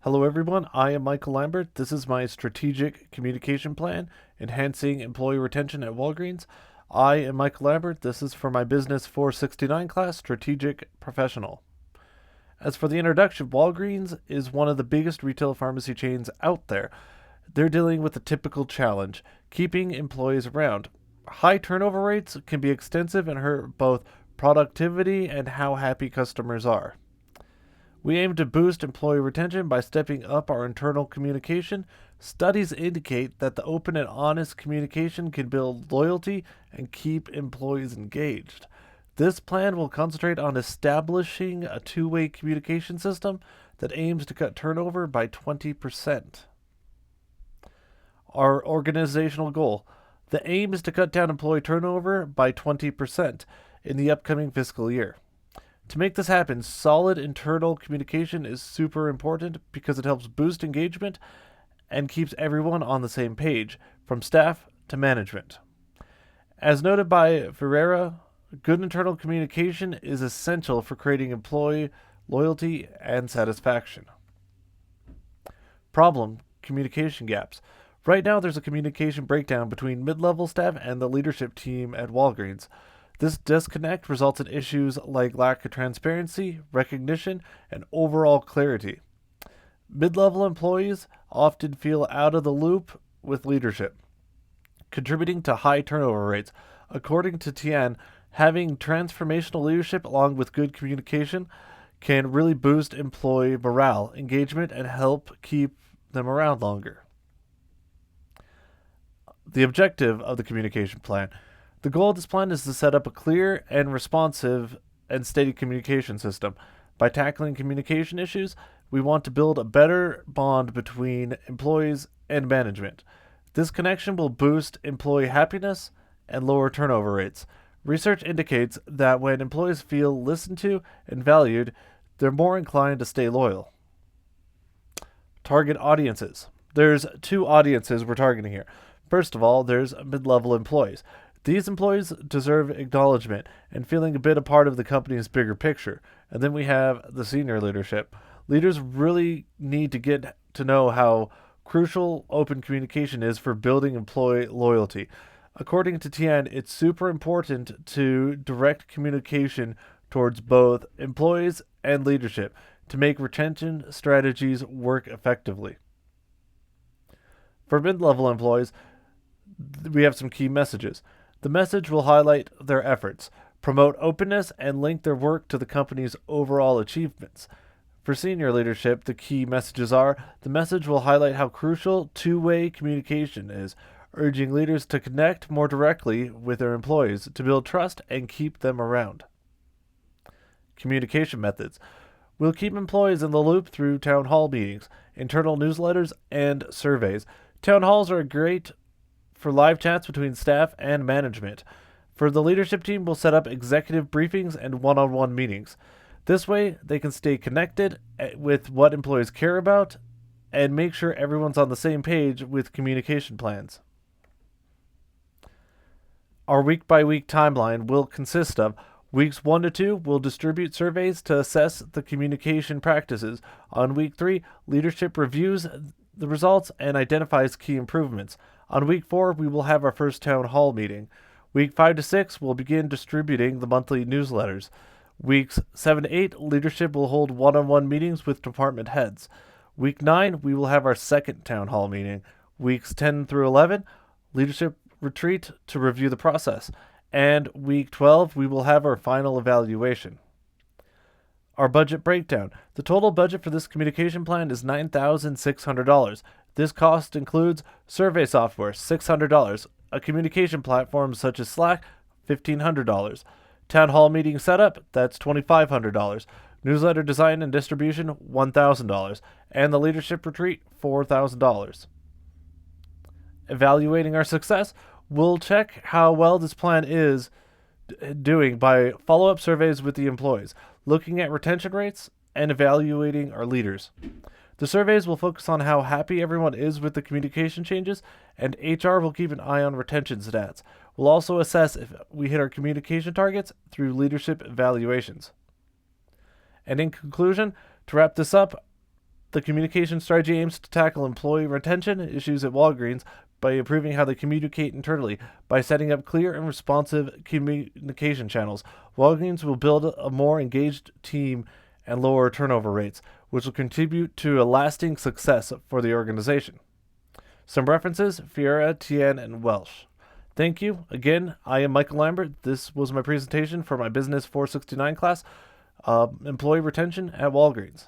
Hello everyone, I am Michael Lambert. This is my strategic communication plan, enhancing employee retention at Walgreens. I am Michael Lambert. This is for my BUS469 class, Strategic Professional. As for the introduction, Walgreens is one of the biggest retail pharmacy chains out there. They're dealing with a typical challenge, keeping employees around. High turnover rates can be extensive and hurt both productivity and how happy customers are. We aim to boost employee retention by stepping up our internal communication. Studies indicate that the open and honest communication can build loyalty and keep employees engaged. This plan will concentrate on establishing a two-way communication system that aims to cut turnover by 20%. Our organizational goal. The aim is to cut down employee turnover by 20% in the upcoming fiscal year. To make this happen, solid internal communication is super important because it helps boost engagement and keeps everyone on the same page, from staff to management. As noted by Ferreira, good internal communication is essential for creating employee loyalty and satisfaction. Problem: communication gaps. Right now, there's a communication breakdown between mid-level staff and the leadership team at Walgreens. This disconnect results in issues like lack of transparency, recognition, and overall clarity. Mid-level employees often feel out of the loop with leadership, contributing to high turnover rates. According to Tian, having transformational leadership along with good communication can really boost employee morale, engagement, and help keep them around longer. The objective of the communication plan. The goal of this plan is to set up a clear and responsive and steady communication system. By tackling communication issues, we want to build a better bond between employees and management. This connection will boost employee happiness and lower turnover rates. Research indicates that when employees feel listened to and valued, they're more inclined to stay loyal. Target audiences. There's two audiences we're targeting here. First of all, there's mid-level employees. These employees deserve acknowledgement and feeling a bit a part of the company's bigger picture. And then we have the senior leadership. Leaders really need to get to know how crucial open communication is for building employee loyalty. According to Tian, it's super important to direct communication towards both employees and leadership to make retention strategies work effectively. For mid-level employees, we have some key messages. The message will highlight their efforts, promote openness, and link their work to the company's overall achievements. For senior leadership, the key messages are: the message will highlight how crucial two-way communication is, urging leaders to connect more directly with their employees to build trust and keep them around. Communication methods. We'll keep employees in the loop through town hall meetings, internal newsletters, and surveys. Town halls are great for live chats between staff and management. For the leadership team, we'll set up executive briefings and one-on-one meetings. This way, they can stay connected with what employees care about and make sure everyone's on the same page with communication plans. Our week-by-week timeline will consist of weeks 1 to 2, we'll distribute surveys to assess the communication practices. On week 3, leadership reviews the results and identifies key improvements. On week 4, we will have our first town hall meeting. Week 5 to 6, we'll begin distributing the monthly newsletters. Weeks 7 to 8, leadership will hold one-on-one meetings with department heads. Week 9, we will have our second town hall meeting. Weeks 10 through 11, leadership retreat to review the process. And week 12, we will have our final evaluation. Our budget breakdown. The total budget for this communication plan is $9,600. This cost includes survey software, $600, a communication platform such as Slack, $1,500, town hall meeting setup, that's $2,500, newsletter design and distribution, $1,000, and the leadership retreat, $4,000. Evaluating our success, we'll check how well this plan is doing by follow-up surveys with the employees, looking at retention rates, and evaluating our leaders. The surveys will focus on how happy everyone is with the communication changes, and HR will keep an eye on retention stats. We'll also assess if we hit our communication targets through leadership evaluations. And in conclusion, to wrap this up, The communication strategy aims to tackle employee retention issues at Walgreens by improving how they communicate internally. By setting up clear and responsive communication channels, Walgreens will build a more engaged team and lower turnover rates, which will contribute to a lasting success for the organization. Some references: Fiera, Tien, and Welsh. Thank you. Again, I am Michael Lambert. This was my presentation for my Business 469 class, Employee Retention at Walgreens.